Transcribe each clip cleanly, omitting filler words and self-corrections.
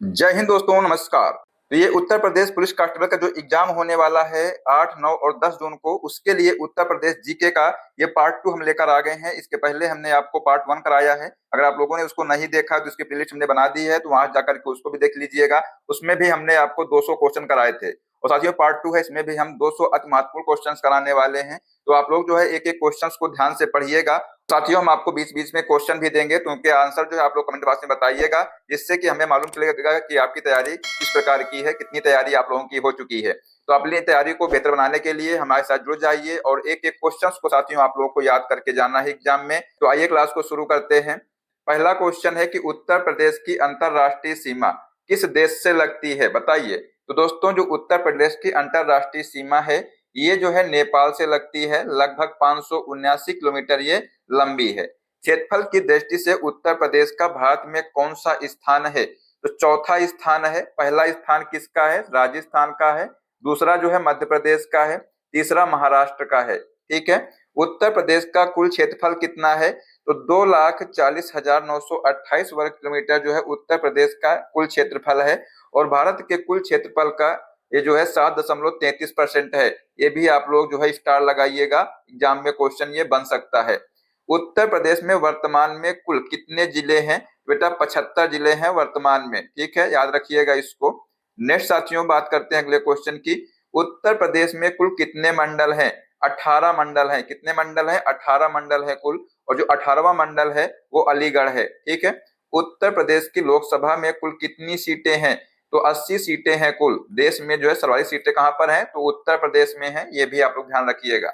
जय हिंद दोस्तों, नमस्कार। तो ये उत्तर प्रदेश पुलिस कांस्टेबल का जो एग्जाम होने वाला है 8, 9 और 10 जून को, उसके लिए उत्तर प्रदेश जीके का ये पार्ट 2 हम लेकर आ गए हैं। इसके पहले हमने आपको पार्ट 1 कराया है। अगर आप लोगों ने उसको नहीं देखा तो उसकी प्लेलिस्ट हमने बना दी है, तो वहां जाकर के उसको भी देख लीजिएगा। उसमें भी हमने आपको 200 क्वेश्चन कराए थे। और साथियों, पार्ट 2 है, इसमें भी हम 200 अति महत्वपूर्ण क्वेश्चन कराने वाले हैं। तो आप लोग जो है एक एक क्वेश्चन को ध्यान से पढ़िएगा। साथियों, हम आपको बीच बीच में क्वेश्चन भी देंगे, तो उनके आंसर जो है आप लोग कमेंट बॉक्स में बताइएगा, जिससे कि हमें मालूम चलेगा कि आपकी तैयारी किस प्रकार की है, कितनी तैयारी आप लोगों की हो चुकी है। तो अपनी तैयारी को बेहतर बनाने के लिए हमारे साथ जुड़ जाइए और एक एक क्वेश्चन को साथियों आप लोगों को याद करके जाना है एग्जाम में। तो आइए क्लास को शुरू करते हैं। पहला क्वेश्चन है कि उत्तर प्रदेश की अंतरराष्ट्रीय सीमा किस देश से लगती है, बताइए। तो दोस्तों, जो उत्तर प्रदेश की अंतरराष्ट्रीय सीमा है, ये जो है नेपाल से लगती है। लगभग 579 किलोमीटर ये लंबी है। क्षेत्रफल की दृष्टि से उत्तर प्रदेश का भारत में कौन सा स्थान है? तो चौथा स्थान है। पहला स्थान किसका है? राजस्थान का है। दूसरा जो है मध्य प्रदेश का है। तीसरा महाराष्ट्र का है। ठीक है। उत्तर प्रदेश का कुल क्षेत्रफल कितना है? तो 2,40,928 वर्ग किलोमीटर जो है उत्तर प्रदेश का कुल क्षेत्रफल है। और भारत के कुल क्षेत्रफल का ये जो है 7.33% है। ये भी आप लोग जो है स्टार लगाइएगा, एग्जाम में क्वेश्चन ये बन सकता है। उत्तर प्रदेश में वर्तमान में कुल कितने जिले हैं? बेटा 75 जिले हैं वर्तमान में। ठीक है, याद रखिएगा इसको। नेक्स्ट साथियों, बात करते हैं अगले क्वेश्चन की। उत्तर प्रदेश में कुल कितने मंडल हैं? 18 मंडल हैं। कितने मंडल हैं? 18 मंडल है कुल। और जो 18वां मंडल है वो अलीगढ़ है। ठीक है। उत्तर प्रदेश की लोकसभा में कुल कितनी सीटें हैं? तो 80 सीटें हैं कुल। देश में जो है सर्वाधिक सीटें कहां पर हैं? तो उत्तर प्रदेश में है। ये भी आप लोग ध्यान रखिएगा।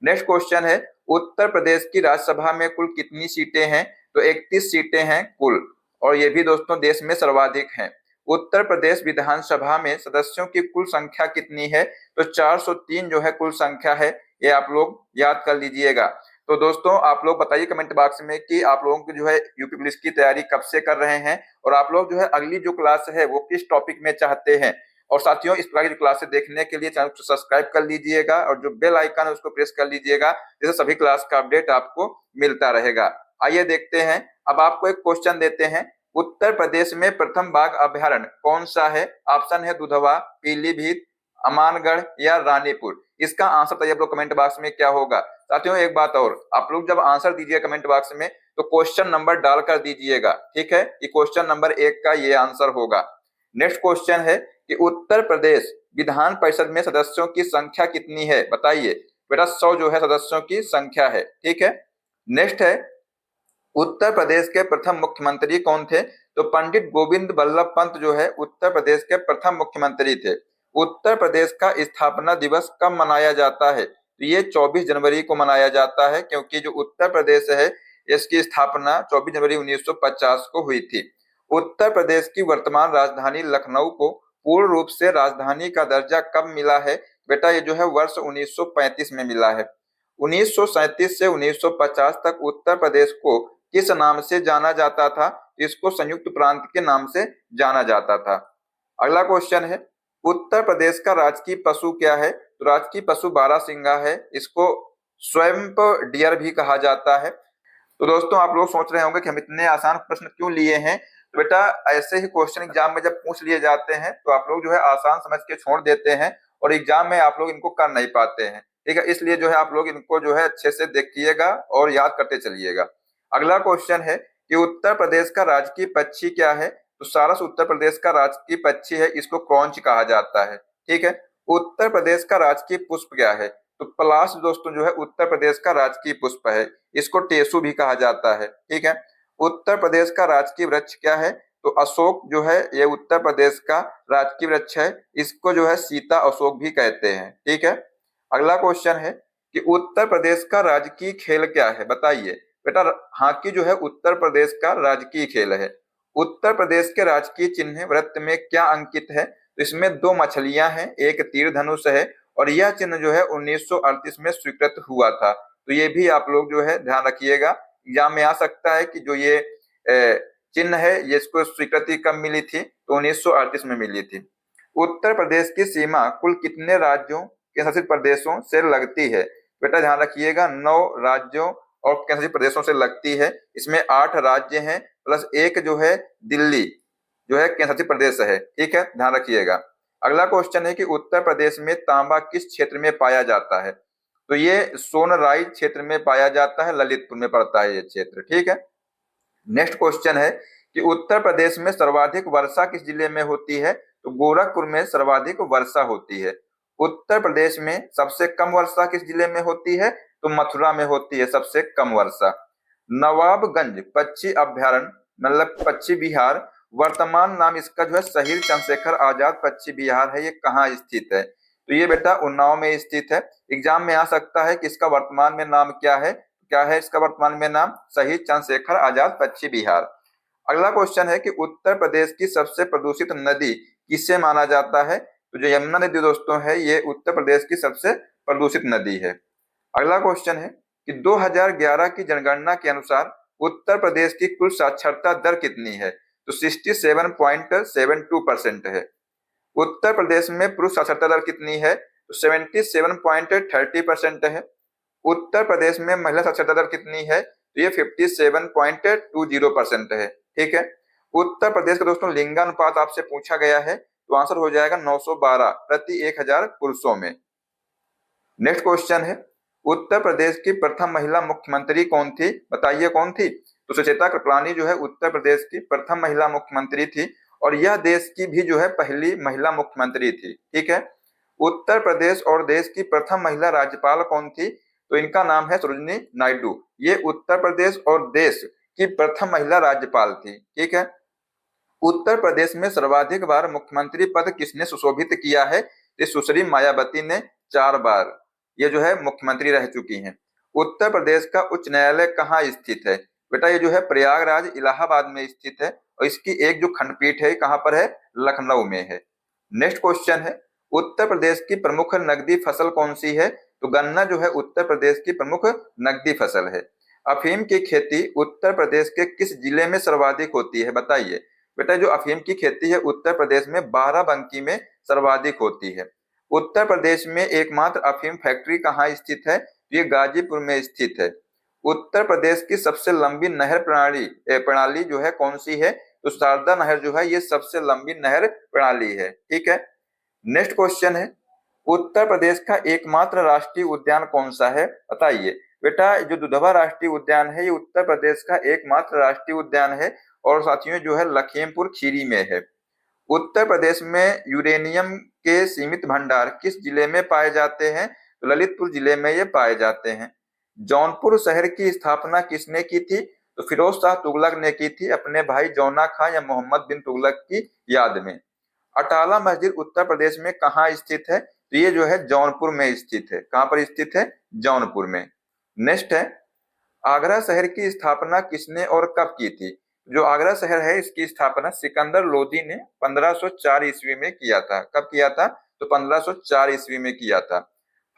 नेक्स्ट क्वेश्चन है, उत्तर प्रदेश की राज्यसभा में कुल कितनी सीटें हैं? तो 31 सीटें हैं कुल। और ये भी दोस्तों देश में सर्वाधिक हैं। उत्तर प्रदेश विधानसभा में सदस्यों की कुल संख्या कितनी है? तो 403 जो है कुल संख्या है। ये आप लोग याद कर लीजिएगा। तो दोस्तों, आप लोग बताइए कमेंट बॉक्स में कि आप लोगों की जो है यूपी पुलिस की तैयारी कब से कर रहे हैं, और आप लोग जो है अगली जो क्लास है वो किस टॉपिक में चाहते हैं। और साथियों, इस प्रकार की क्लासेस देखने के लिए चैनल को सब्सक्राइब कर लीजिएगा और जो बेल आइकन है उसको प्रेस कर लीजिएगा, जिससे सभी क्लास का अपडेट आपको मिलता रहेगा। आइए देखते हैं। अब आपको एक क्वेश्चन देते हैं। उत्तर प्रदेश में प्रथम बाघ अभयारण्य कौन सा है? ऑप्शन है दुधवा, पीलीभीत, अमानगढ़ या रानीपुर। इसका आंसर बताइए आप लोग कमेंट बॉक्स में क्या होगा। साथियों, एक बात और, आप लोग जब आंसर दीजिए कमेंट बॉक्स में तो क्वेश्चन नंबर डालकर दीजिएगा। ठीक है, कि क्वेश्चन नंबर 1 का ये आंसर होगा। नेक्स्ट क्वेश्चन है कि उत्तर प्रदेश विधान परिषद में सदस्यों की संख्या कितनी है, बताइए। बेटा 100 जो है सदस्यों की संख्या है। ठीक है। नेक्स्ट है, उत्तर प्रदेश के प्रथम मुख्यमंत्री कौन थे? तो पंडित गोविंद बल्लभ पंत जो है उत्तर प्रदेश के प्रथम मुख्यमंत्री थे। उत्तर प्रदेश का स्थापना दिवस कब मनाया जाता है? तो ये 24 जनवरी को मनाया जाता है, क्योंकि जो उत्तर प्रदेश है इसकी स्थापना 24 जनवरी 1950 को हुई थी। उत्तर प्रदेश की वर्तमान राजधानी लखनऊ को पूर्ण रूप से राजधानी का दर्जा कब मिला है? बेटा ये जो है वर्ष 1935 में मिला है। 1937 से 1950 तक उत्तर प्रदेश को किस नाम से जाना जाता था? इसको संयुक्त प्रांत के नाम से जाना जाता था। अगला क्वेश्चन है, उत्तर प्रदेश का राजकीय पशु क्या है? तो राजकीय पशु बारहसिंगा है। इसको स्वैम्प डियर भी कहा जाता है। तो दोस्तों, आप लोग सोच रहे होंगे कि हम इतने आसान प्रश्न क्यों लिए हैं। तो बेटा ऐसे ही क्वेश्चन एग्जाम में जब पूछ लिए जाते हैं तो आप लोग जो है आसान समझ के छोड़ देते हैं और एग्जाम में आप लोग इनको कर नहीं पाते हैं। ठीक है, इसलिए जो है आप लोग इनको जो है अच्छे से देखिएगा और याद करते चलिएगा। अगला क्वेश्चन है कि उत्तर प्रदेश का राजकीय पक्षी क्या है? तो सारस उत्तर प्रदेश का राजकीय पक्षी है। इसको क्रॉन्च कहा जाता है। ठीक है। उत्तर प्रदेश का राजकीय पुष्प क्या है? तो पलाश दोस्तों जो है उत्तर प्रदेश का राजकीय पुष्प है। इसको टेसु भी कहा जाता है। ठीक है। उत्तर प्रदेश का राजकीय वृक्ष क्या है? तो अशोक जो है ये उत्तर प्रदेश का राजकीय वृक्ष है। इसको जो है सीता अशोक भी कहते हैं। ठीक है। अगला क्वेश्चन है कि उत्तर प्रदेश का राजकीय खेल क्या है, बताइए। बेटा हॉकी जो है उत्तर प्रदेश का राजकीय खेल है। उत्तर प्रदेश के राजकीय चिन्ह वृत्त में क्या अंकित है? तो इसमें 2 मछलियां हैं, एक तीर धनुष है, और यह चिन्ह जो है 1938 में स्वीकृत हुआ था। तो ये भी आप लोग जो है ध्यान रखिएगा, एग्जाम में आ सकता है कि जो ये चिन्ह है ये इसको स्वीकृति कब मिली थी? तो 1938 में मिली थी। उत्तर प्रदेश की सीमा कुल कितने राज्यों केंद्र शासित प्रदेशों से लगती है? बेटा ध्यान रखिएगा, 9 राज्यों और केंद्र शासित प्रदेशों से लगती है। इसमें 8 राज्य हैं प्लस एक जो है दिल्ली, जो है केंद्र शासित प्रदेश है। ठीक है, ध्यान रखिएगा। अगला क्वेश्चन है कि उत्तर प्रदेश में तांबा किस क्षेत्र में पाया जाता है? तो ये सोनराई क्षेत्र में पाया जाता है, ललितपुर में पड़ता है ये क्षेत्र। ठीक है। नेक्स्ट क्वेश्चन है कि उत्तर प्रदेश में सर्वाधिक वर्षा किस जिले में होती है? तो गोरखपुर में सर्वाधिक वर्षा होती है। उत्तर प्रदेश में सबसे कम वर्षा किस जिले में होती है? तो मथुरा में होती है सबसे कम वर्षा। नवाबगंज पक्षी अभ्यारण्य मतलब पक्षी विहार, वर्तमान नाम इसका जो है शहीद चंद्रशेखर आजाद पक्षी विहार है, ये कहाँ स्थित है? तो ये बेटा उन्नाव में स्थित है। एग्जाम में आ सकता है कि इसका वर्तमान में नाम क्या है? क्या है इसका वर्तमान में नाम? शहीद चंद्रशेखर आजाद पक्षी विहार। अगला क्वेश्चन है कि उत्तर प्रदेश की सबसे प्रदूषित नदी किसे माना जाता है? तो जो यमुना नदी दोस्तों है, ये उत्तर प्रदेश की सबसे प्रदूषित नदी है। अगला क्वेश्चन है कि 2011 की जनगणना के अनुसार उत्तर प्रदेश की कुल साक्षरता दर कितनी है? तो 67.72% है। उत्तर प्रदेश में पुरुष साक्षरता दर कितनी है? तो 77.30% है। उत्तर प्रदेश में महिला साक्षरता दर कितनी है? तो ये 57.20% है। ठीक है। उत्तर प्रदेश का दोस्तों लिंगानुपात आपसे पूछा गया है, तो आंसर हो जाएगा 912 प्रति 1000 पुरुषों में। नेक्स्ट क्वेश्चन है उत्तर प्रदेश की प्रथम महिला मुख्यमंत्री कौन थी? बताइए कौन थी? तो सुचेता कृपलानी जो है उत्तर प्रदेश की प्रथम महिला मुख्यमंत्री थी, और यह देश की भी जो है पहली महिला मुख्यमंत्री थी। ठीक है। उत्तर प्रदेश और देश की प्रथम महिला राज्यपाल कौन थी? तो इनका नाम है सरोजिनी नायडू। ये उत्तर प्रदेश और देश की प्रथम महिला राज्यपाल थी। ठीक है। उत्तर प्रदेश में सर्वाधिक बार मुख्यमंत्री पद किसने सुशोभित किया है? ये सुश्री मायावती ने 4 बार ये जो है मुख्यमंत्री रह चुकी हैं। उत्तर प्रदेश का उच्च न्यायालय कहाँ स्थित है? बेटा ये जो है प्रयागराज इलाहाबाद में स्थित है, और इसकी एक जो खंडपीठ है कहाँ पर है? लखनऊ में है। नेक्स्ट क्वेश्चन है उत्तर प्रदेश की प्रमुख नकदी फसल कौन सी है? तो गन्ना जो है उत्तर प्रदेश की प्रमुख नकदी फसल है। अफीम की खेती उत्तर प्रदेश के किस जिले में सर्वाधिक होती है? बताइए। बेटा जो अफीम की खेती है उत्तर प्रदेश में बाराबंकी में सर्वाधिक होती है। उत्तर प्रदेश में एकमात्र अफीम फैक्ट्री कहाँ स्थित है? ये गाजीपुर में स्थित है। उत्तर प्रदेश की सबसे लंबी नहर प्रणाली जो है कौन सी है? तो शारदा नहर जो है ये सबसे लंबी नहर प्रणाली है। ठीक है। नेक्स्ट क्वेश्चन है उत्तर प्रदेश का एकमात्र राष्ट्रीय उद्यान कौन सा है? बताइए। बेटा जो दुधवा राष्ट्रीय उद्यान है ये उत्तर प्रदेश का एकमात्र राष्ट्रीय उद्यान है, और साथियों जो है लखीमपुर खीरी में है। उत्तर प्रदेश में यूरेनियम के सीमित भंडार किस जिले में पाए जाते हैं? तो ललितपुर जिले में ये पाए जाते हैं। जौनपुर शहर की स्थापना किसने की थी? तो फिरोज शाह तुगलक ने की थी अपने भाई जौना खां या मोहम्मद बिन तुगलक की याद में। अटाला मस्जिद उत्तर प्रदेश में कहाँ स्थित है? तो ये जो है जौनपुर में स्थित है। कहाँ पर स्थित है? जौनपुर में। नेक्स्ट है आगरा शहर की स्थापना किसने और कब की थी? जो आगरा शहर है इसकी स्थापना सिकंदर लोदी ने 1504 ईस्वी में किया था। कब किया था? तो 1504 ईस्वी में किया था।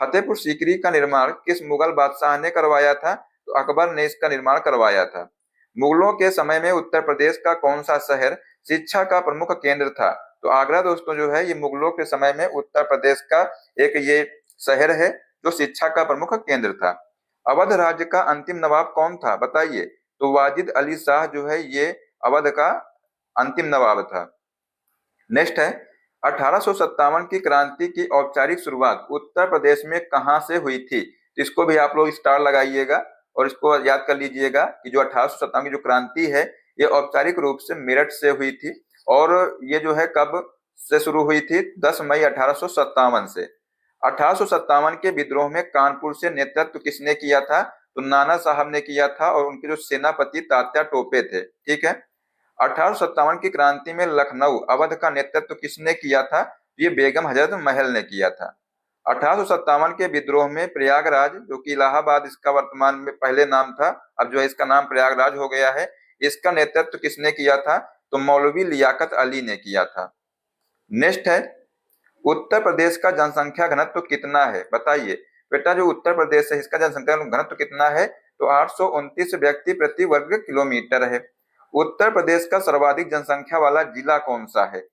फतेहपुर सीकरी का निर्माण किस मुगल बादशाह ने करवाया था? तो अकबर ने इसका निर्माण करवाया था। मुगलों के समय में उत्तर प्रदेश का कौन सा शहर शिक्षा का प्रमुख केंद्र था? तो आगरा दोस्तों जो है ये मुगलों के समय में उत्तर प्रदेश का एक ये शहर है जो शिक्षा का प्रमुख केंद्र था। अवध राज्य का अंतिम नवाब कौन था? बताइए। तो वाजिद अली शाह जो है ये अवध का अंतिम नवाब था। नेक्स्ट है 1857 की क्रांति की औपचारिक शुरुआत उत्तर प्रदेश में कहां से हुई थी? इसको भी आप लोग स्टार लगाइएगा और इसको याद कर लीजिएगा कि जो 1857 की जो क्रांति है ये औपचारिक रूप से मेरठ से हुई थी, और ये जो है कब से शुरू हुई थी? 10 मई 1857 से। 1857 के विद्रोह में कानपुर से नेतृत्व किसने किया था? तो नाना साहब ने किया था, और उनके जो सेनापति तात्या टोपे थे। ठीक है। 1857 की क्रांति में लखनऊ अवध का नेतृत्व किसने किया था? ये बेगम हजरत महल ने किया था। 1857 के विद्रोह में प्रयागराज जो कि इलाहाबाद इसका वर्तमान में पहले नाम था, अब जो है इसका नाम प्रयागराज हो गया है, इसका नेतृत्व किसने किया था? तो मौलवी लियाकत अली ने किया था। नेक्स्ट है उत्तर प्रदेश का जनसंख्या घनत्व कितना है? बताइए। बेटा जो उत्तर प्रदेश है इसका जनसंख्या घनत्व कितना है? तो 829 व्यक्ति प्रति वर्ग किलोमीटर है। उत्तर प्रदेश का सर्वाधिक जनसंख्या वाला जिला कौन सा है?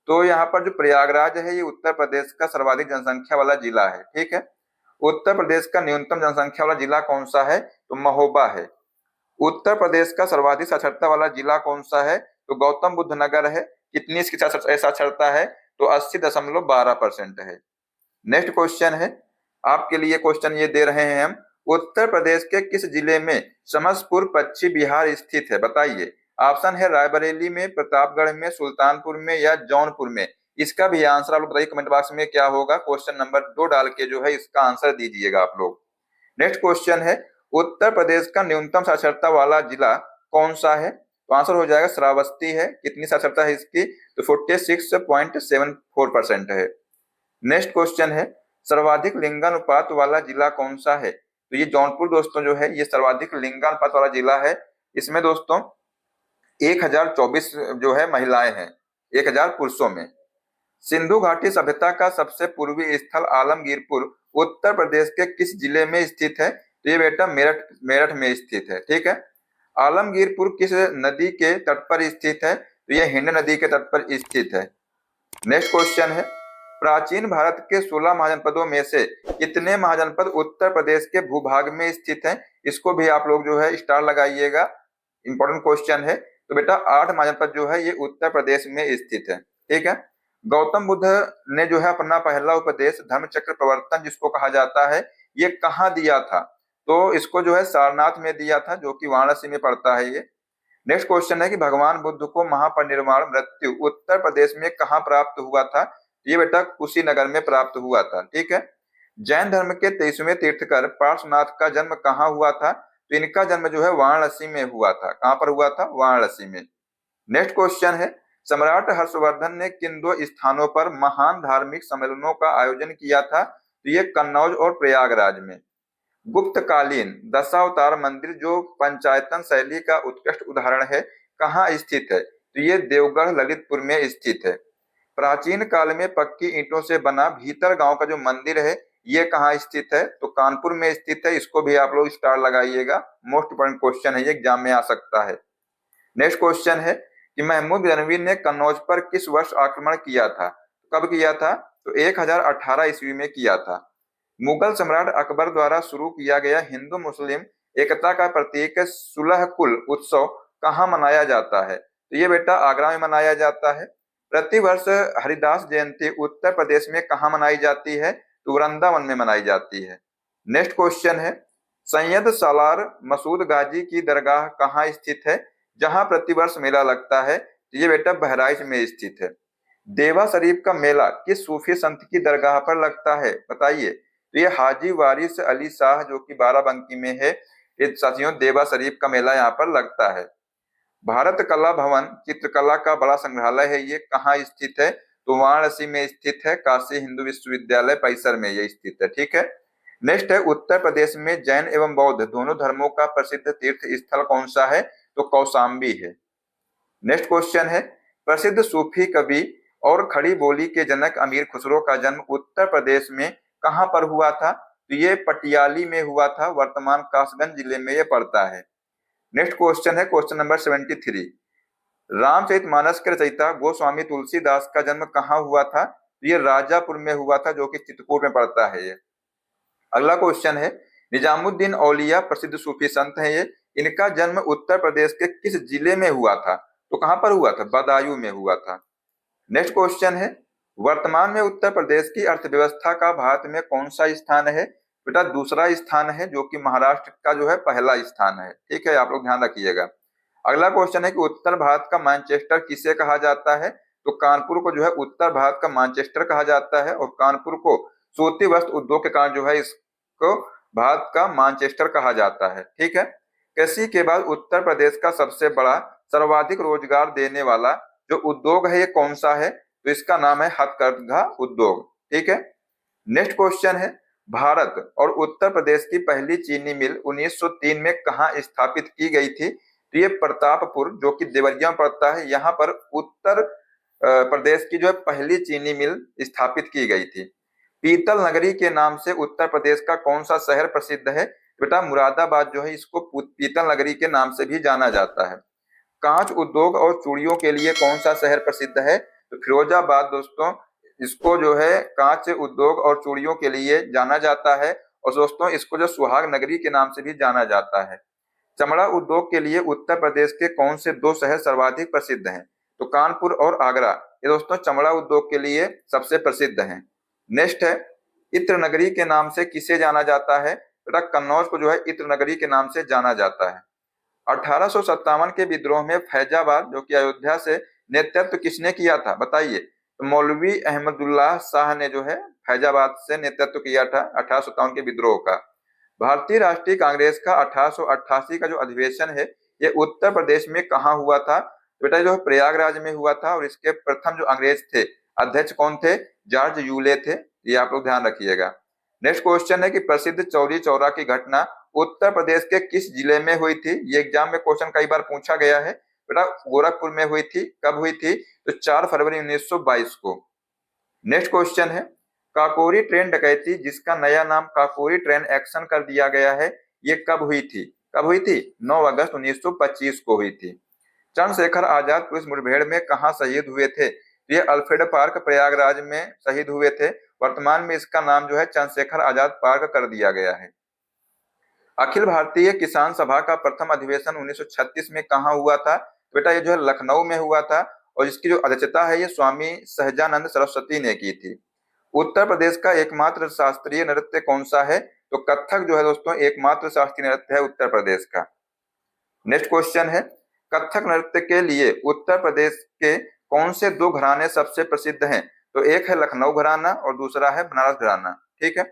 तो यहाँ पर जो प्रयागराज है ये उत्तर प्रदेश का सर्वाधिक जनसंख्या वाला जिला है। ठीक है। उत्तर प्रदेश का न्यूनतम जनसंख्या वाला जिला कौन सा है? तो महोबा है। उत्तर प्रदेश का सर्वाधिक साक्षरता वाला जिला कौन सा है? तो गौतम बुद्ध नगर है। कितनी इसकी साक्षरता है, तो 80.12% है। नेक्स्ट क्वेश्चन है, आपके लिए क्वेश्चन ये दे रहे हैं हम, उत्तर प्रदेश के किस जिले में समसपुर पश्चिम बिहार स्थित है, बताइए। ऑप्शन है रायबरेली में, प्रतापगढ़ में, सुल्तानपुर में या जौनपुर में। इसका भी आंसर आप लोग बताइए कमेंट बॉक्स में क्या होगा। क्वेश्चन नंबर 2 डाल के जो है इसका आंसर दीजिएगा आप लोग। नेक्स्ट क्वेश्चन है, उत्तर प्रदेश का न्यूनतम साक्षरता वाला जिला कौन सा है, तो आंसर हो जाएगा श्रावस्ती है। कितनी साक्षरता है इसकी, तो 46.74% है। नेक्स्ट क्वेश्चन है, सर्वाधिक लिंगानुपात वाला जिला कौन सा है, तो ये जौनपुर दोस्तों जो है ये सर्वाधिक लिंगानुपात वाला जिला है। इसमें दोस्तों 1024 जो है महिलाएं हैं 1000 पुरुषों में। सिंधु घाटी सभ्यता का सबसे पूर्वी स्थल आलमगीरपुर उत्तर प्रदेश के किस जिले में स्थित है, तो ये बेटा मेरठ में स्थित है। ठीक है, आलमगीरपुर किस नदी के तट पर स्थित है, तो ये हिंड नदी के तट पर स्थित है। नेक्स्ट क्वेश्चन है, प्राचीन भारत के 16 महाजनपदों में से कितने महाजनपद उत्तर प्रदेश के भूभाग में स्थित हैं, इसको भी आप लोग जो है स्टार लगाइएगा, इंपॉर्टेंट क्वेश्चन है। तो बेटा 8 महाजनपद जो है ये उत्तर प्रदेश में स्थित है। ठीक है, गौतम बुद्ध ने जो है अपना पहला उपदेश धर्मचक्र प्रवर्तन जिसको कहा जाता है, ये कहाँ दिया था, तो इसको जो है सारनाथ में दिया था, जो कि वाराणसी में पड़ता है ये। नेक्स्ट क्वेश्चन है कि भगवान बुद्ध को महापरिनिर्वाण मृत्यु उत्तर प्रदेश में कहाँ प्राप्त हुआ था, ये बेटा कुशीनगर में प्राप्त हुआ था। ठीक है, जैन धर्म के 23वें तीर्थकर पार्श्वनाथ का जन्म कहाँ हुआ था, तो इनका जन्म जो है वाराणसी में हुआ था। कहाँ पर हुआ था, वाराणसी में। नेक्स्ट क्वेश्चन है, सम्राट हर्षवर्धन ने किन 2 स्थानों पर महान धार्मिक सम्मेलनों का आयोजन किया था, तो ये कन्नौज और प्रयागराज में। गुप्तकालीन दशावतार मंदिर जो पंचायतन शैली का उत्कृष्ट उदाहरण है कहाँ स्थित है, तो ये देवगढ़ ललितपुर में स्थित है। प्राचीन काल में पक्की ईंटों से बना भीतर गांव का जो मंदिर है ये कहाँ स्थित है, तो कानपुर में स्थित है। इसको भी आप लोग स्टार लगाइएगा, मोस्ट इंपोर्टेंट क्वेश्चन है, ये एग्जाम में आ सकता है। नेक्स्ट क्वेश्चन है कि महमूद गजनवी ने कन्नौज पर किस वर्ष आक्रमण किया था, कब किया था, तो 1018 ईस्वी में किया था। मुगल सम्राट अकबर द्वारा शुरू किया गया हिंदू मुस्लिम एकता का प्रतीक सुलह कुल उत्सव कहाँ मनाया जाता है, तो ये बेटा आगरा में मनाया जाता है। प्रतिवर्ष हरिदास जयंती उत्तर प्रदेश में कहाँ मनाई जाती है, तो वृंदावन में मनाई जाती है। नेक्स्ट क्वेश्चन है, सैयद सालार मसूद गाजी की दरगाह कहाँ स्थित है, जहां प्रतिवर्ष मेला लगता है, तो ये बेटा बहराइच में स्थित है। देवा शरीफ का मेला किस सूफी संत की दरगाह पर लगता है, बताइए, तो ये हाजी वारिस अली शाह जो कि बाराबंकी में है। ये साथियों देवा शरीफ का मेला यहाँ पर लगता है। भारत कला भवन चित्रकला का बड़ा संग्रहालय है, ये कहाँ स्थित है, तो वाराणसी में स्थित है। काशी हिंदू विश्वविद्यालय परिसर में ये स्थित है। ठीक है, नेक्स्ट है, उत्तर प्रदेश में जैन एवं बौद्ध दोनों धर्मों का प्रसिद्ध तीर्थ स्थल कौन सा है, तो कौशाम्बी है। नेक्स्ट क्वेश्चन है, प्रसिद्ध सूफी कवि और खड़ी बोली के जनक अमीर खुसरो का जन्म उत्तर प्रदेश में कहां पर हुआ था, तो ये पटियाली में हुआ था, वर्तमान कासगंज जिले में ये पड़ता है। नेक्स्ट क्वेश्चन है क्वेश्चन नंबर 73, रामचरितमानस के रचयिता गोस्वामी तुलसीदास का जन्म कहाँ हुआ था, तो ये राजापुर में हुआ था, जो कि चित्रकूट में पड़ता है ये। अगला क्वेश्चन है, निजामुद्दीन औलिया प्रसिद्ध सूफी संत हैं ये, इनका जन्म उत्तर प्रदेश के किस जिले में हुआ था, तो कहां पर हुआ था, बदायूं में हुआ था। नेक्स्ट क्वेश्चन है, वर्तमान में उत्तर प्रदेश की अर्थव्यवस्था का भारत में कौन सा स्थान है, बेटा दूसरा स्थान है, जो कि महाराष्ट्र का जो है पहला स्थान है। ठीक है, आप लोग ध्यान रखिएगा। अगला क्वेश्चन है कि उत्तर भारत का मैनचेस्टर किसे कहा जाता है, तो कानपुर को जो है उत्तर भारत का मैनचेस्टर कहा जाता है, और कानपुर को सूती वस्त्र उद्योग के कारण जो है इसको भारत का मैनचेस्टर कहा जाता है। ठीक है, कृषि के बाद उत्तर प्रदेश का सबसे बड़ा सर्वाधिक रोजगार देने वाला जो उद्योग है ये कौन सा है, तो इसका नाम है हथकरघा उद्योग। ठीक है, नेक्स्ट क्वेश्चन है, भारत और उत्तर प्रदेश की पहली चीनी मिल 1903 में कहाँ स्थापित की गई थी, तो ये प्रतापपुर जो कि देवरिया में पड़ता है, यहाँ पर उत्तर प्रदेश की जो है पहली चीनी मिल स्थापित की गई थी। पीतल नगरी के नाम से उत्तर प्रदेश का कौन सा शहर प्रसिद्ध है, बेटा मुरादाबाद जो है इसको पीतल नगरी के नाम से भी जाना जाता है। कांच उद्योग और चूड़ियों के लिए कौन सा शहर प्रसिद्ध है, तो फिरोजाबाद दोस्तों, इसको जो है कांच उद्योग और चूड़ियों के लिए जाना जाता है, और दोस्तों इसको जो सुहाग नगरी के नाम से भी जाना जाता है। चमड़ा उद्योग के लिए उत्तर प्रदेश के कौन से 2 शहर सर्वाधिक प्रसिद्ध हैं, तो कानपुर और आगरा ये दोस्तों चमड़ा उद्योग के लिए सबसे प्रसिद्ध हैं। नेक्स्ट है, इत्र नगरी के नाम से किसे जाना जाता है? बेटा कन्नौज को जो है इत्र नगरी के नाम से जाना जाता है। 1857 के विद्रोह में फैजाबाद जो कि अयोध्या से नेतृत्व किसने किया था बताइए? तो मौलवी अहमदुल्लाह शाह ने जो है फैजाबाद से नेतृत्व किया था 1857 के विद्रोह का। भारतीय राष्ट्रीय कांग्रेस का 1888 का जो अधिवेशन है ये उत्तर प्रदेश में कहाँ हुआ था? बेटा जो प्रयागराज में हुआ था, और इसके प्रथम जो अंग्रेज थे अध्यक्ष कौन थे? जॉर्ज यूले थे। ये आप लोग ध्यान रखिएगा। नेक्स्ट क्वेश्चन है कि प्रसिद्ध चौरी चौरा की घटना उत्तर प्रदेश के किस जिले में हुई थी? ये एग्जाम में क्वेश्चन कई बार पूछा गया है। बेटा गोरखपुर में हुई थी। कब हुई थी? तो 4 फरवरी 1922 को। नेक्स्ट क्वेश्चन है, काकोरी ट्रेन डकैती जिसका नया नाम काकोरी ट्रेन एक्शन कर दिया गया है, ये कब हुई थी? कब हुई थी? 9 अगस्त 1925 को हुई थी। चंद्रशेखर आजाद पुलिस मुठभेड़ में कहाँ शहीद हुए थे? ये अल्फ्रेड पार्क प्रयागराज में शहीद हुए थे। वर्तमान में इसका नाम जो है चंद्रशेखर आजाद पार्क कर दिया गया है। अखिल भारतीय किसान सभा का प्रथम अधिवेशन 1936 में कहाँ हुआ था? बेटा ये जो है लखनऊ में हुआ था, और इसकी जो अध्यक्षता है ये स्वामी सहजानंद सरस्वती ने की थी। उत्तर प्रदेश का एकमात्र शास्त्रीय नृत्य कौन सा है? तो कथक जो है दोस्तों एकमात्र शास्त्रीय नृत्य है उत्तर प्रदेश का। नेक्स्ट क्वेश्चन है, कथक नृत्य के लिए उत्तर प्रदेश के कौन से 2 घराने सबसे प्रसिद्ध हैं? तो एक है लखनऊ घराना और दूसरा है बनारस घराना। ठीक है।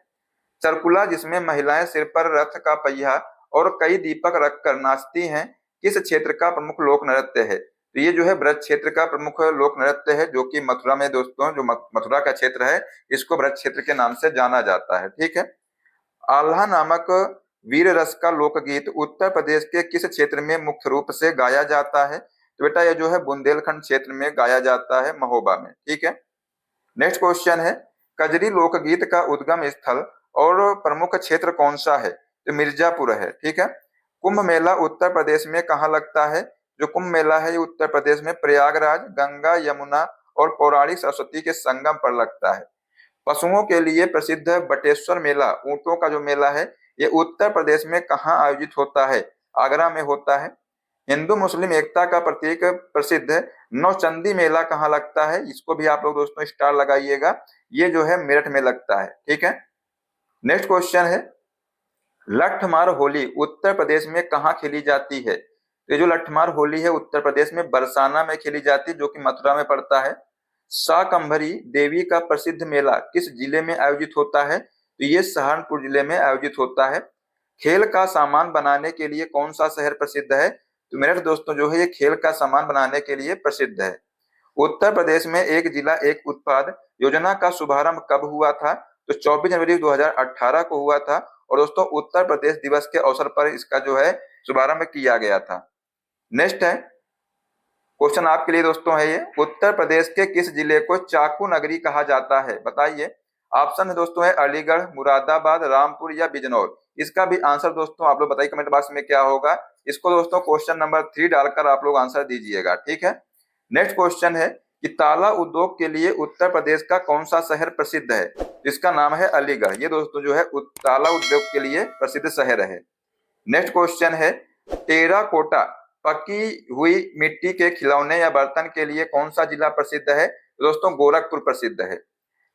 चरकुला जिसमें महिलाएं सिर पर रथ का पहिया और कई दीपक रखकर नाचती हैं, किस क्षेत्र का प्रमुख लोक नृत्य है? तो ये जो है ब्रज क्षेत्र का प्रमुख लोक नृत्य है, जो कि मथुरा में दोस्तों जो मथुरा का क्षेत्र है इसको ब्रज क्षेत्र के नाम से जाना जाता है। ठीक है। आल्हा नामक वीर रस का लोकगीत उत्तर प्रदेश के किस क्षेत्र में मुख्य रूप से गाया जाता है? तो बेटा ये जो है बुंदेलखंड क्षेत्र में गाया जाता है, महोबा में। ठीक है। नेक्स्ट क्वेश्चन है, कजरी लोकगीत का उद्गम स्थल और प्रमुख क्षेत्र कौन सा है? तो मिर्जापुर है। ठीक है। कुंभ मेला उत्तर प्रदेश में कहाँ लगता है? जो कुंभ मेला है ये उत्तर प्रदेश में प्रयागराज, गंगा, यमुना और पौराणिक सरस्वती के संगम पर लगता है। पशुओं के लिए प्रसिद्ध बटेश्वर मेला, ऊंटों का जो मेला है ये उत्तर प्रदेश में कहाँ आयोजित होता है? आगरा में होता है। हिंदू मुस्लिम एकता का प्रतीक प्रसिद्ध नौचंदी मेला कहाँ लगता है? इसको भी आप लोग दोस्तों स्टार लगाइएगा। ये जो है मेरठ में लगता है। ठीक है। नेक्स्ट क्वेश्चन है, लठमार होली उत्तर प्रदेश में कहाँ खेली जाती है? ये जो लठमार होली है उत्तर प्रदेश में बरसाना में खेली जाती है, जो कि मथुरा में पड़ता है। शाकंभरी देवी का प्रसिद्ध मेला किस जिले में आयोजित होता है? तो ये सहारनपुर जिले में आयोजित होता है। खेल का सामान बनाने के लिए कौन सा शहर प्रसिद्ध है? तो मेरठ दोस्तों जो है ये खेल का सामान बनाने के लिए प्रसिद्ध है। उत्तर प्रदेश में एक जिला एक उत्पाद योजना का शुभारंभ कब हुआ था? तो 24 जनवरी 2018 को हुआ था, और दोस्तों उत्तर प्रदेश दिवस के अवसर पर इसका जो है शुभारंभ किया गया था। नेक्स्ट है क्वेश्चन आपके लिए दोस्तों है ये, उत्तर प्रदेश के किस जिले को चाकू नगरी कहा जाता है? बताइए। ऑप्शन है दोस्तों है अलीगढ़, मुरादाबाद, रामपुर या बिजनौर। इसका भी आंसर दोस्तों आप लोग बताइए कमेंट बॉक्स में क्या होगा। इसको दोस्तों क्वेश्चन नंबर 3 डालकर आप लोग आंसर दीजिएगा। ठीक है। नेक्स्ट क्वेश्चन है कि ताला उद्योग के लिए उत्तर प्रदेश का कौन सा शहर प्रसिद्ध है? इसका नाम है अलीगढ़। ये दोस्तों जो है ताला उद्योग के लिए प्रसिद्ध शहर है। नेक्स्ट क्वेश्चन है, टेराकोटा पकी हुई मिट्टी के खिलौने या बर्तन के लिए कौन सा जिला प्रसिद्ध है? दोस्तों गोरखपुर प्रसिद्ध है।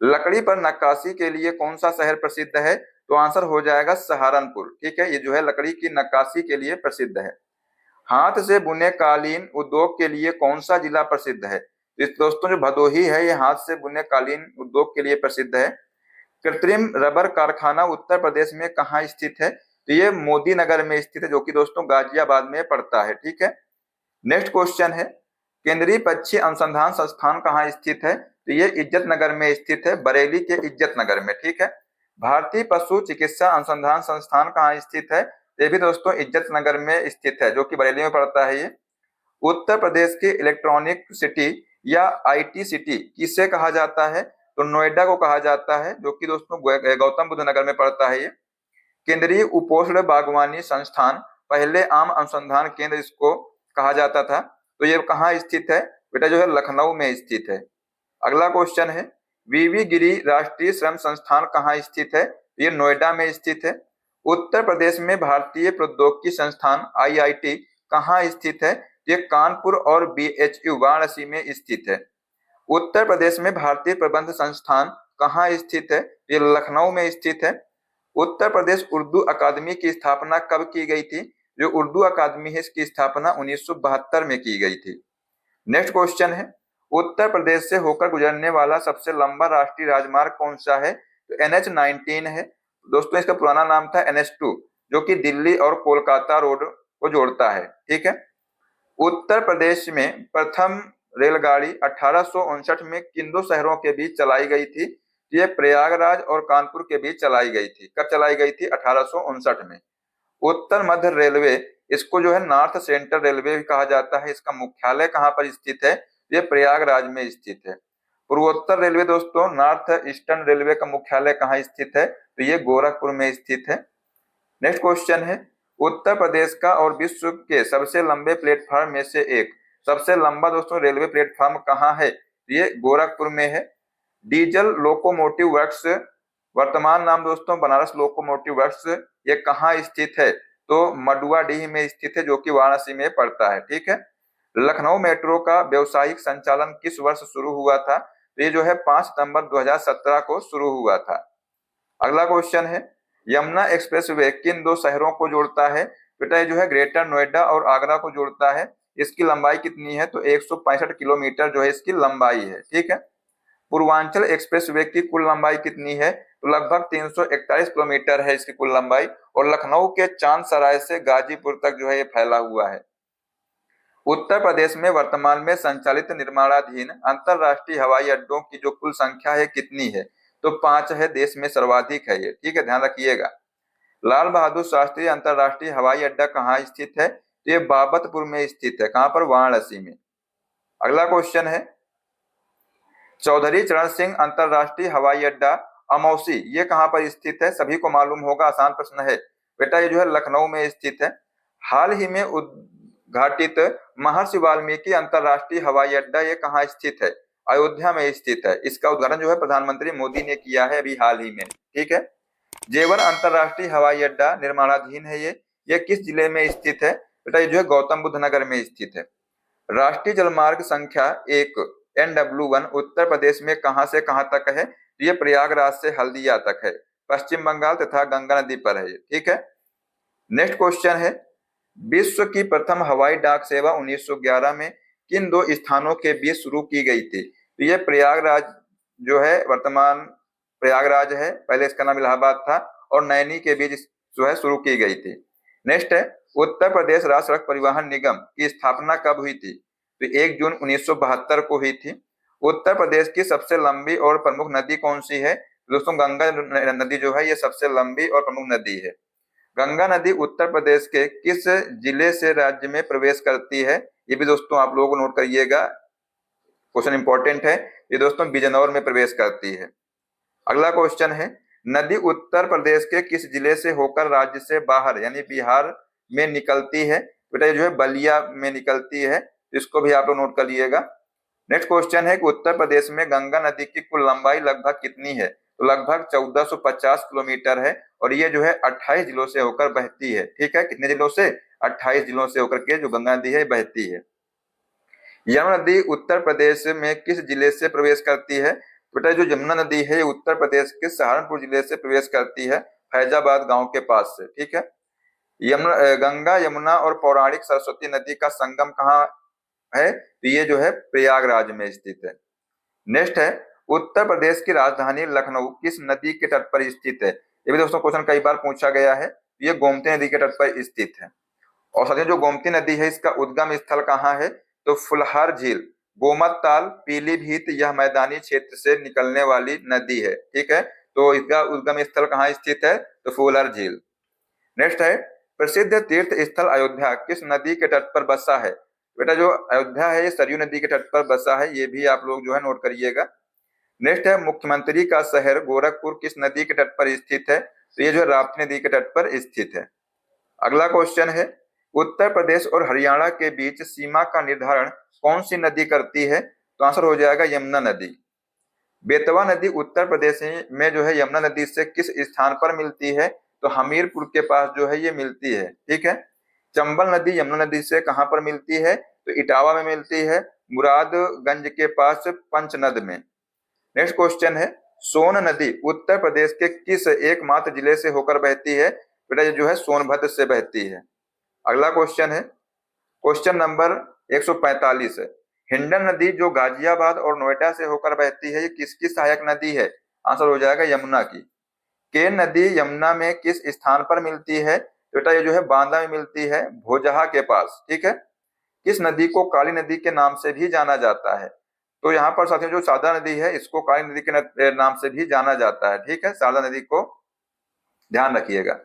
लकड़ी पर नक्काशी के लिए कौन सा शहर प्रसिद्ध है? तो आंसर हो जाएगा सहारनपुर। ठीक है। ये जो है लकड़ी की नक्काशी के लिए प्रसिद्ध है। हाथ से बुने कालीन उद्योग के लिए कौन सा जिला प्रसिद्ध है? इस दोस्तों जो भदोही है ये हाथ से बुने कालीन उद्योग के लिए प्रसिद्ध है। कृत्रिम रबर कारखाना उत्तर प्रदेश में कहाँ स्थित है? तो ये मोदी नगर में स्थित है, जो कि दोस्तों गाजियाबाद में पड़ता है। ठीक है। नेक्स्ट क्वेश्चन है, केंद्रीय पक्षी अनुसंधान संस्थान कहाँ स्थित है? तो ये इज्जत नगर में स्थित है, बरेली के इज्जत नगर में। ठीक है। भारतीय पशु चिकित्सा अनुसंधान संस्थान कहाँ स्थित है? ये भी दोस्तों इज्जत नगर में स्थित है, जो कि बरेली में पड़ता है। ये उत्तर प्रदेश की इलेक्ट्रॉनिक सिटी या IT सिटी किसे कहा जाता है? तो नोएडा को कहा जाता है, जो कि दोस्तों गौतम बुद्ध नगर में पड़ता है। ये केंद्रीय उपोष्ण बागवानी संस्थान, पहले आम अनुसंधान केंद्र इसको कहा जाता था। तो ये कहाँ स्थित है? बेटा जो है लखनऊ में स्थित है। अगला क्वेश्चन है, वीवी गिरी राष्ट्रीय श्रम संस्थान कहाँ स्थित है? ये नोएडा में स्थित है। उत्तर प्रदेश में भारतीय प्रौद्योगिकी संस्थान IIT कहाँ स्थित है? ये कानपुर और BHU वाराणसी में स्थित है। उत्तर प्रदेश में भारतीय प्रबंध संस्थान कहाँ स्थित है? ये लखनऊ में स्थित है। उत्तर प्रदेश उर्दू अकादमी की स्थापना कब की गई थी? जो उर्दू अकादमी है इसकी स्थापना 1972 में की गई थी। नेक्स्ट क्वेश्चन है, उत्तर प्रदेश से होकर गुजरने वाला सबसे लंबा राष्ट्रीय राजमार्ग कौन सा है? तो NH-19 है दोस्तों। इसका पुराना नाम था NH-2, जो कि दिल्ली और कोलकाता रोड को जोड़ता है। ठीक है। उत्तर प्रदेश में प्रथम रेलगाड़ी 1859 में किन दो शहरों के बीच चलाई गई थी? ये प्रयागराज और कानपुर के बीच चलाई गई थी। कब चलाई गई थी? 1859 में। उत्तर मध्य रेलवे, इसको जो है नॉर्थ सेंट्रल रेलवे भी कहा जाता है। इसका मुख्यालय कहाँ पर स्थित है? ये प्रयागराज में स्थित है। पूर्वोत्तर रेलवे दोस्तों, नॉर्थ ईस्टर्न रेलवे का मुख्यालय कहाँ स्थित है? तो ये गोरखपुर में स्थित है। नेक्स्ट क्वेश्चन है, उत्तर प्रदेश का और विश्व के सबसे लंबे प्लेटफॉर्म में से एक, सबसे लंबा दोस्तों रेलवे प्लेटफॉर्म कहाँ है? ये गोरखपुर में है। डीजल लोकोमोटिव वर्क्स, वर्तमान नाम दोस्तों बनारस लोकोमोटिव वर्क्स, ये कहाँ स्थित है? तो मडुआडीह में स्थित है, जो कि वाराणसी में पड़ता है। ठीक है। लखनऊ मेट्रो का व्यावसायिक संचालन किस वर्ष शुरू हुआ था? तो ये जो है 5 सितंबर 2017 को शुरू हुआ था। अगला क्वेश्चन है, यमुना एक्सप्रेसवे किन दो शहरों को जोड़ता है? बेटा ये जो है ग्रेटर नोएडा और आगरा को जोड़ता है। इसकी लंबाई कितनी है? तो 165 किलोमीटर जो है इसकी लंबाई है। ठीक है। पूर्वांचल एक्सप्रेसवे की कुल लंबाई कितनी है? तो लगभग 341 किलोमीटर है इसकी कुल लंबाई, और लखनऊ के चांद सराय से गाजीपुर तक जो है ये फैला हुआ है। उत्तर प्रदेश में वर्तमान में संचालित निर्माणाधीन अंतरराष्ट्रीय हवाई अड्डों की जो कुल संख्या है कितनी है? तो 5 है, देश में सर्वाधिक है ये। ठीक है, ध्यान रखिएगा। लाल बहादुर शास्त्री अंतरराष्ट्रीय हवाई अड्डा कहाँ स्थित है? तो ये बाबतपुर में स्थित है। कहाँ पर? वाराणसी में। अगला क्वेश्चन है, चौधरी चरण सिंह अंतरराष्ट्रीय हवाई अड्डा अमौसी, ये कहाँ पर स्थित है? सभी को मालूम होगा, आसान प्रश्न है बेटा। ये जो है लखनऊ में स्थित है। हाल ही में उद्घाटित महर्षि वाल्मीकि अंतरराष्ट्रीय हवाई अड्डा ये कहाँ स्थित है? अयोध्या में स्थित है। इसका उद्घाटन जो है प्रधानमंत्री मोदी ने किया है अभी हाल ही में। ठीक है। जेवर अंतरराष्ट्रीय हवाई अड्डा निर्माणाधीन है ये किस जिले में स्थित है? बेटा ये जो है गौतम बुद्ध नगर में स्थित है। राष्ट्रीय जलमार्ग संख्या 1 NW1 उत्तर प्रदेश में कहां से कहां तक है? ये प्रयागराज से हल्दिया तक है, पश्चिम बंगाल तथा गंगा नदी पर है। ठीक है। नेक्स्ट क्वेश्चन है, विश्व की प्रथम हवाई डाक सेवा 1911 में किन दो स्थानों के बीच शुरू की गई थी? तो ये प्रयागराज जो है, वर्तमान प्रयागराज है, पहले इसका नाम इलाहाबाद था, और नैनी के बीच जो है शुरू की गई थी। नेक्स्ट है, उत्तर प्रदेश राज्य सड़क परिवहन निगम की स्थापना कब हुई थी? तो 1 जून 1972 को हुई थी। उत्तर प्रदेश की सबसे लंबी और प्रमुख नदी कौन सी है? दोस्तों गंगा नदी जो है ये सबसे लंबी और प्रमुख नदी है। गंगा नदी उत्तर प्रदेश के किस जिले से राज्य में प्रवेश करती है? ये भी दोस्तों आप लोगों को नोट करिएगा, क्वेश्चन इंपॉर्टेंट है। ये दोस्तों बिजनौर में प्रवेश करती है। अगला क्वेश्चन है, नदी उत्तर प्रदेश के किस जिले से होकर राज्य से बाहर यानी बिहार में निकलती है? बेटा ये जो है बलिया में निकलती है, इसको भी आप लोग नोट कर लिएगा। नेक्स्ट क्वेश्चन है कि उत्तर प्रदेश में गंगा नदी की कुल लंबाई लगभग कितनी है? तो लगभग 1450 किलोमीटर है, और ये जो है 28 जिलों से होकर बहती है। ठीक है, कितने जिलों से? 28 जिलों से होकर के जो गंगा नदी है बहती है। यमुना नदी उत्तर प्रदेश में किस जिले से प्रवेश करती है? बेटा जो यमुना नदी है उत्तर प्रदेश के सहारनपुर जिले से प्रवेश करती है, फैजाबाद गांव के पास से। ठीक है। गंगा, यमुना और पौराणिक सरस्वती नदी का संगम कहाँ है? तो ये जो है प्रयागराज में स्थित है। नेक्स्ट है, उत्तर प्रदेश की राजधानी लखनऊ किस नदी के तट पर स्थित है? ये भी दोस्तों क्वेश्चन कई बार पूछा गया है। ये गोमती नदी के तट पर स्थित है। और साथियों जो गोमती नदी है इसका उद्गम स्थल कहाँ है? तो फुलहर झील, गोमत ताल, पीलीभीत, यह मैदानी क्षेत्र से निकलने वाली नदी है। ठीक है, तो इसका उद्गम स्थल कहाँ स्थित है? तो फुलहर झील। नेक्स्ट है, प्रसिद्ध तीर्थ स्थल अयोध्या किस नदी के तट पर बसा है? बेटा जो अयोध्या है ये सरयू नदी के तट पर बसा है, ये भी आप लोग जो है नोट करिएगा। नेक्स्ट है, मुख्यमंत्री का शहर गोरखपुर किस नदी के तट पर स्थित है? तो ये जो है राप्ती नदी के तट पर स्थित है। अगला क्वेश्चन है, उत्तर प्रदेश और हरियाणा के बीच सीमा का निर्धारण कौन सी नदी करती है? तो आंसर हो जाएगा यमुना नदी। बेतवा नदी उत्तर प्रदेश में जो है यमुना नदी से किस स्थान पर मिलती है? तो हमीरपुर के पास जो है ये मिलती है। ठीक है। चंबल नदी यमुना नदी से कहां पर मिलती है? तो इटावा में मिलती है, मुरादगंज के पास पंचनद में। नेक्स्ट क्वेश्चन है, सोन नदी उत्तर प्रदेश के किस एकमात्र जिले से होकर बहती है? बेटा ये जो है सोनभद्र से बहती है। अगला क्वेश्चन है क्वेश्चन नंबर 145 है, हिंडन नदी जो गाजियाबाद और नोएडा से होकर बहती है, ये किसकी सहायक नदी है? आंसर हो जाएगा यमुना की। केन नदी यमुना में किस स्थान पर मिलती है? बेटा ये जो है बांदा में मिलती है, भोजहा के पास। ठीक है। किस नदी को काली नदी के नाम से भी जाना जाता है? तो यहाँ पर साथियों जो शारदा नदी है इसको काली नदी के नाम से भी जाना जाता है। ठीक है, शारदा नदी को ध्यान रखिएगा।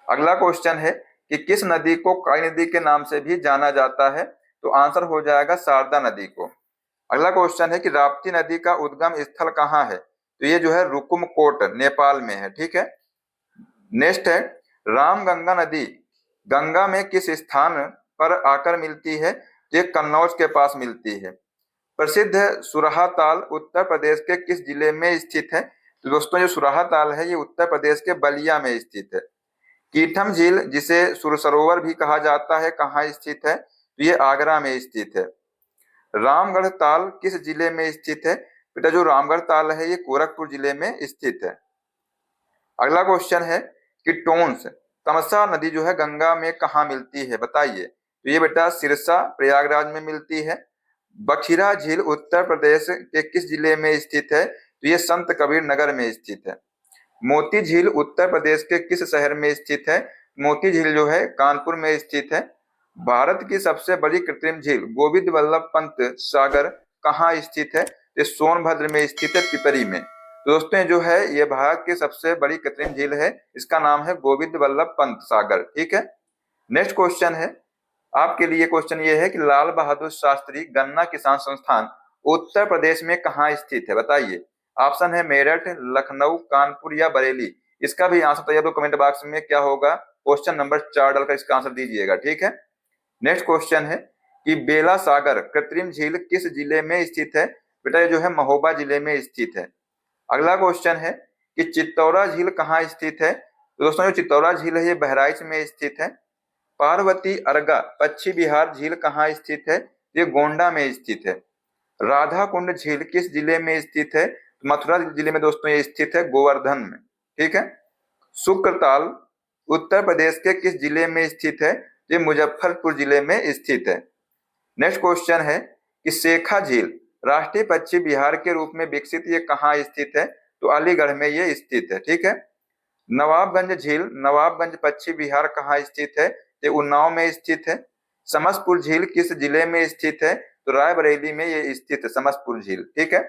अगला क्वेश्चन है कि किस नदी को काली नदी के नाम से भी जाना जाता है? तो आंसर हो जाएगा शारदा नदी को। अगला क्वेश्चन है कि राप्ती नदी का उद्गम स्थल कहाँ है? तो ये जो है रुकुमकोट नेपाल में है। ठीक है। नेक्स्ट है, रामगंगा नदी गंगा में किस स्थान पर आकर मिलती है? तो ये कन्नौज के पास मिलती है। प्रसिद्ध सुराहा ताल उत्तर प्रदेश के किस जिले में स्थित है? तो दोस्तों ये सुराहा ताल है ये उत्तर प्रदेश के बलिया में स्थित है। कीठम झील जिसे सुर सरोवर भी कहा जाता है कहाँ स्थित है? तो ये आगरा में स्थित है। रामगढ़ ताल किस जिले में स्थित है? बेटा जो रामगढ़ ताल है ये गोरखपुर जिले में स्थित है। अगला क्वेश्चन है कि टोंस तमसा नदी जो है गंगा में कहाँ मिलती है? बताइए। तो ये बेटा सिरसा प्रयागराज में मिलती है। बखिरा झील उत्तर प्रदेश के किस जिले में स्थित है? तो ये संत कबीर नगर में स्थित है। मोती झील उत्तर प्रदेश के किस शहर में स्थित है? मोती झील जो है कानपुर में स्थित है। भारत की सबसे बड़ी कृत्रिम झील गोविंद वल्लभ पंत सागर कहाँ स्थित है? ये सोनभद्र में स्थित है, पिपरी में। तो दोस्तों जो है ये भारत की सबसे बड़ी कृत्रिम झील है, इसका नाम है गोविंद वल्लभ पंत सागर। ठीक है। नेक्स्ट क्वेश्चन है आपके लिए, क्वेश्चन ये है कि लाल बहादुर शास्त्री गन्ना किसान संस्थान उत्तर प्रदेश में कहाँ स्थित है? बताइए। ऑप्शन है मेरठ, लखनऊ, कानपुर या बरेली। इसका भी आंसर तैयार कमेंट बॉक्स में क्या होगा क्वेश्चन नंबर 4 डालकर इसका आंसर दीजिएगा। ठीक है। नेक्स्ट क्वेश्चन है कि बेला सागर कृत्रिम झील किस जिले में स्थित है? बेटा ये जो है महोबा जिले में स्थित है। अगला क्वेश्चन है कि चित्तौरा झील कहाँ स्थित है? तो दोस्तों जो चित्तौरा झील है ये बहराइच में स्थित है। पार्वती अर्गा पश्चिम बिहार झील कहाँ स्थित है? ये गोंडा में स्थित है। राधा कुंड झील किस जिले में स्थित है? मथुरा जिले में दोस्तों ये स्थित है, गोवर्धन में। ठीक है। शुक्रताल उत्तर प्रदेश के किस जिले में स्थित है? ये मुजफ्फरपुर जिले में स्थित है। नेक्स्ट क्वेश्चन है कि शेखा झील राष्ट्रीय पक्षी बिहार के रूप में विकसित ये कहाँ स्थित है? तो अलीगढ़ में ये स्थित है। ठीक है। नवाबगंज झील नवाबगंज पश्चिम बिहार कहाँ स्थित है? ये उन्नाव में स्थित है। समसपुर झील किस जिले में स्थित है? तो रायबरेली में ये स्थित है समसपुर झील। ठीक है।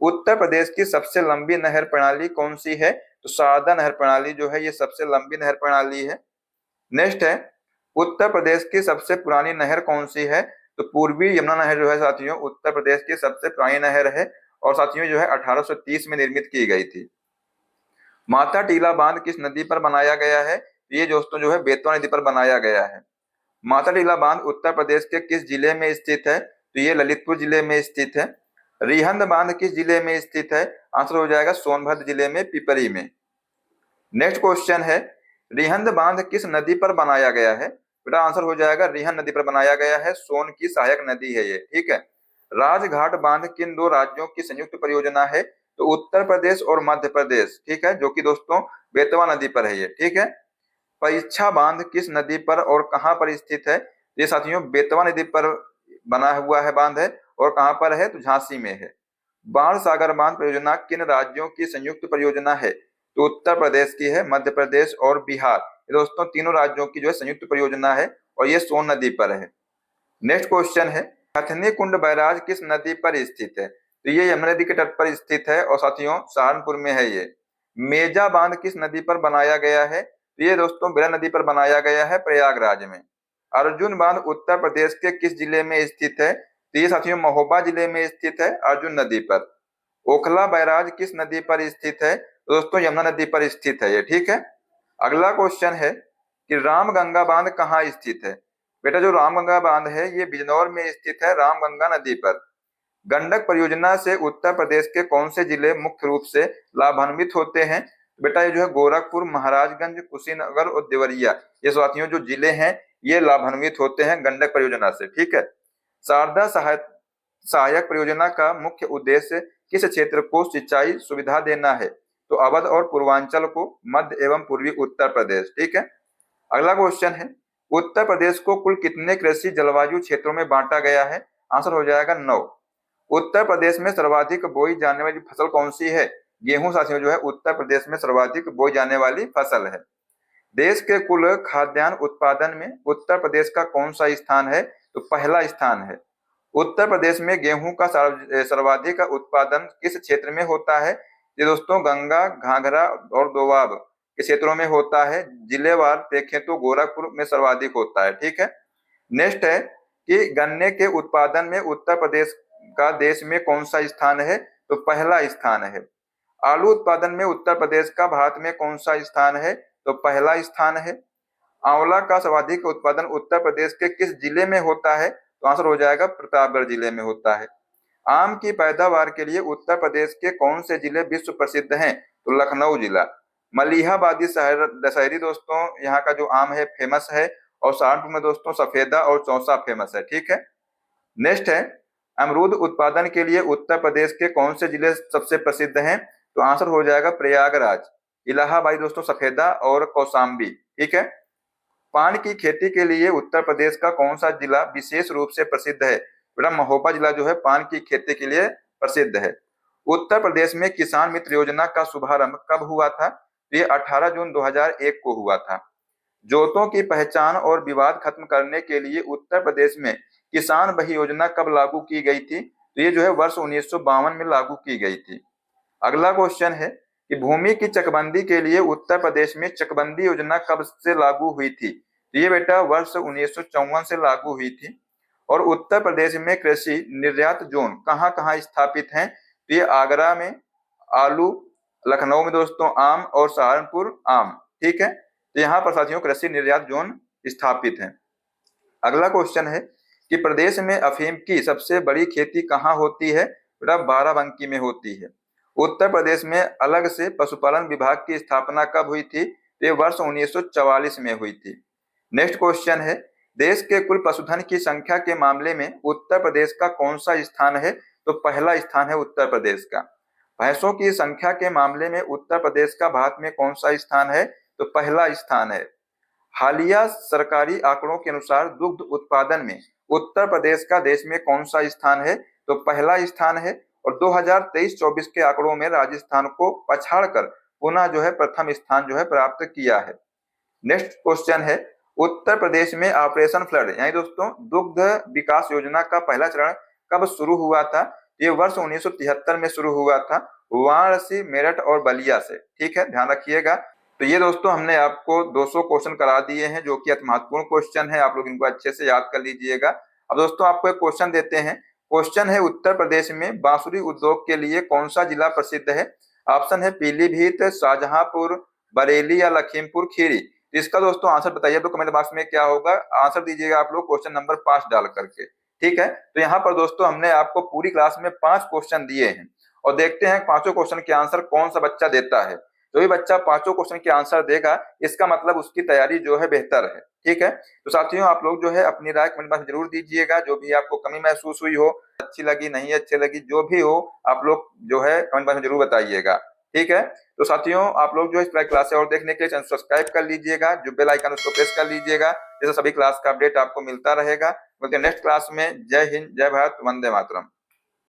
उत्तर प्रदेश की सबसे लंबी नहर प्रणाली कौन सी है? तो शारदा नहर प्रणाली जो है ये सबसे लंबी नहर प्रणाली है। नेक्स्ट है उत्तर प्रदेश की सबसे पुरानी नहर कौन सी है? तो पूर्वी यमुना नहर जो है साथियों उत्तर प्रदेश की सबसे पुरानी नहर है और साथियों जो है 1830 में निर्मित की गई थी। माता टीला बांध किस नदी पर बनाया गया है? ये दोस्तों जो है बेतवा नदी पर बनाया गया है। माता टीला बांध उत्तर प्रदेश के किस जिले में स्थित है? तो ये ललितपुर जिले में स्थित है। रिहंद बांध किस जिले में स्थित है? आंसर हो जाएगा सोनभद्र जिले में, पिपरी में। नेक्स्ट क्वेश्चन है रिहंद बांध किस नदी पर बनाया गया है? बेटा आंसर हो जाएगा रिहंद नदी पर बनाया गया है, सोन की सहायक नदी है ये। ठीक है। राजघाट बांध किन दो राज्यों की संयुक्त परियोजना है? तो उत्तर प्रदेश और मध्य प्रदेश। ठीक है, जो कि दोस्तों बेतवा नदी पर है ये। ठीक है। परीक्षा बांध किस नदी पर और कहां पर स्थित है? ये साथियों बेतवा नदी पर बना हुआ है बांध है और कहां पर है? तो झांसी में है। बाण सागर बांध परियोजना किन राज्यों की संयुक्त परियोजना है? तो उत्तर प्रदेश की है, मध्य प्रदेश और बिहार, ये दोस्तों तीनों राज्यों की जो है संयुक्त परियोजना है और ये सोन नदी पर है। नेक्स्ट क्वेश्चन है हथनी कुंड बैराज किस नदी पर स्थित है? तो ये यमुना नदी के तट पर स्थित है और साथियों सहारनपुर में है ये। मेजा बांध किस नदी पर बनाया गया है? तो ये दोस्तों बेला नदी पर बनाया गया है, प्रयागराज में। अर्जुन बांध उत्तर प्रदेश के किस जिले में स्थित है? तो ये साथियों महोबा जिले में स्थित है, अर्जुन नदी पर। ओखला बैराज किस नदी पर स्थित है? तो दोस्तों यमुना नदी पर स्थित है ये। ठीक है। अगला क्वेश्चन है कि रामगंगा बांध कहाँ स्थित है? बेटा जो रामगंगा बांध है ये बिजनौर में स्थित है, रामगंगा नदी पर। गंडक परियोजना से उत्तर प्रदेश के कौन से जिले मुख्य रूप से लाभान्वित होते हैं? बेटा ये जो है गोरखपुर, महाराजगंज, कुशीनगर और देवरिया, ये साथियों जो जिले हैं ये लाभान्वित होते हैं गंडक परियोजना से। ठीक है। शारदा सहायक परियोजना का मुख्य उद्देश्य किस क्षेत्र को सिंचाई सुविधा देना है? तो अवध और पूर्वांचल को, मध्य एवं पूर्वी उत्तर प्रदेश। ठीक है। अगला क्वेश्चन है, उत्तर प्रदेश को कुल कितने कृषि जलवायु क्षेत्रों में बांटा गया है? आंसर हो जाएगा 9। उत्तर प्रदेश में सर्वाधिक बोई जाने वाली फसल कौन सी है? गेहूं साथियों जो है उत्तर प्रदेश में सर्वाधिक बोई जाने वाली फसल है। देश के कुल खाद्यान्न उत्पादन में उत्तर प्रदेश का कौन सा स्थान है? तो पहला स्थान है। उत्तर प्रदेश में गेहूं का सर्वाधिक उत्पादन किस क्षेत्र में होता है? ये दोस्तों गंगा, घाघरा और दोआब के क्षेत्रों में होता है। जिलेवार देखें तो गोरखपुर में सर्वाधिक होता है। ठीक है। नेक्स्ट है कि गन्ने के उत्पादन में उत्तर प्रदेश का देश में कौन सा स्थान है? तो पहला स्थान है। आलू उत्पादन में उत्तर प्रदेश का भारत में कौन सा स्थान है? तो पहला स्थान है। आंवला का सर्वाधिक उत्पादन उत्तर प्रदेश के किस जिले में होता है? तो आंसर हो जाएगा प्रतापगढ़ जिले में होता है। आम की पैदावार के लिए उत्तर प्रदेश के कौन से जिले विश्व प्रसिद्ध हैं? तो लखनऊ जिला। मलिहाबादी दशहरी दोस्तों यहाँ का जो आम है फेमस है, और सहारनपुर में दोस्तों सफेदा और चौसा फेमस है। ठीक है। नेक्स्ट है, अमरूद उत्पादन के लिए उत्तर प्रदेश के कौन से जिले सबसे प्रसिद्ध हैं? तो आंसर हो जाएगा प्रयागराज, इलाहाबादी दोस्तों सफेदा और कौशाम्बी। ठीक है। पान की खेती के लिए उत्तर प्रदेश का कौन सा जिला विशेष रूप से प्रसिद्ध है? बेटा महोबा जिला जो है पान की खेती के लिए प्रसिद्ध है। उत्तर प्रदेश में किसान मित्र योजना का शुभारंभ कब हुआ था? तो ये 18 जून 2001 को हुआ था। जोतों की पहचान और विवाद खत्म करने के लिए उत्तर प्रदेश में किसान बही योजना कब लागू की गई थी? तो ये जो है वर्ष 1952 में लागू की गई थी। अगला क्वेश्चन है कि भूमि की चकबंदी के लिए उत्तर प्रदेश में चकबंदी योजना कब से लागू हुई थी? तो ये बेटा वर्ष 1954 से लागू हुई थी। और उत्तर प्रदेश में कृषि निर्यात जोन कहाँ कहाँ स्थापित हैं? तो ये आगरा में आलू, लखनऊ में दोस्तों आम और सहारनपुर आम। ठीक है। तो यहाँ पर साथियों कृषि निर्यात जोन स्थापित हैं। अगला क्वेश्चन है कि प्रदेश में अफीम की सबसे बड़ी खेती कहाँ होती है? बेटा बाराबंकी में होती है। उत्तर प्रदेश में अलग से पशुपालन विभाग की स्थापना कब हुई थी? तो ये वर्ष 1944 में हुई थी। नेक्स्ट क्वेश्चन है, देश के कुल पशुधन की संख्या के मामले में उत्तर प्रदेश का कौन सा स्थान है? तो पहला स्थान है उत्तर प्रदेश का। भैंसों की संख्या के मामले में उत्तर प्रदेश का भारत में कौन सा स्थान है? तो पहला स्थान है। हालिया सरकारी आंकड़ों के अनुसार दुग्ध उत्पादन में उत्तर प्रदेश का देश में कौन सा स्थान है? तो पहला स्थान है। और 2023-24 के आंकड़ों में राजस्थान को पछाड़कर पुनः जो है प्रथम स्थान जो है प्राप्त किया है। नेक्स्ट क्वेश्चन है, उत्तर प्रदेश में ऑपरेशन फ्लड यानी दोस्तों दुग्ध विकास योजना का पहला चरण कब शुरू हुआ था? ये वर्ष 1973 में शुरू हुआ था, वाराणसी, मेरठ और बलिया से। ठीक है, ध्यान रखिएगा। तो ये दोस्तों हमने आपको 200 क्वेश्चन करा दिए हैं जो कि अति महत्वपूर्ण क्वेश्चन है, आप लोग इनको अच्छे से याद कर लीजिएगा। अब दोस्तों आपको एक क्वेश्चन देते हैं। क्वेश्चन है, उत्तर प्रदेश में बांसुरी उद्योग के लिए कौन सा जिला प्रसिद्ध है? ऑप्शन है पीलीभीत, शाहजहांपुर, बरेली या लखीमपुर खीरी। इसका दोस्तों आंसर बताइए तो कमेंट बॉक्स में क्या होगा, आंसर दीजिएगा आप लोग क्वेश्चन नंबर 5 डाल करके। ठीक है। तो यहाँ पर दोस्तों हमने आपको पूरी क्लास में 5 क्वेश्चन दिए हैं और देखते हैं 5 क्वेश्चन के आंसर कौन सा बच्चा देता है। जो भी बच्चा 5 क्वेश्चन के आंसर देगा इसका मतलब उसकी तैयारी जो है बेहतर है। ठीक है। तो साथियों आप लोग जो है अपनी राय कमेंट बॉक्स में जरूर दीजिएगा, जो भी आपको कमी महसूस हुई हो, अच्छी लगी, नहीं अच्छी लगी, जो भी हो आप लोग जो है कमेंट बॉक्स में जरूर बताइएगा। ठीक है। तो साथियों आप लोग जो है इस तरह क्लासें और देखने के लिए चैनल सब्सक्राइब कर लीजिएगा, जो बेल आइकन उसको प्रेस कर लीजिएगा, जैसे सभी क्लास का अपडेट आपको मिलता रहेगा। बोलते हैं नेक्स्ट क्लास में। जय हिंद, जय भारत, वंदे मातरम।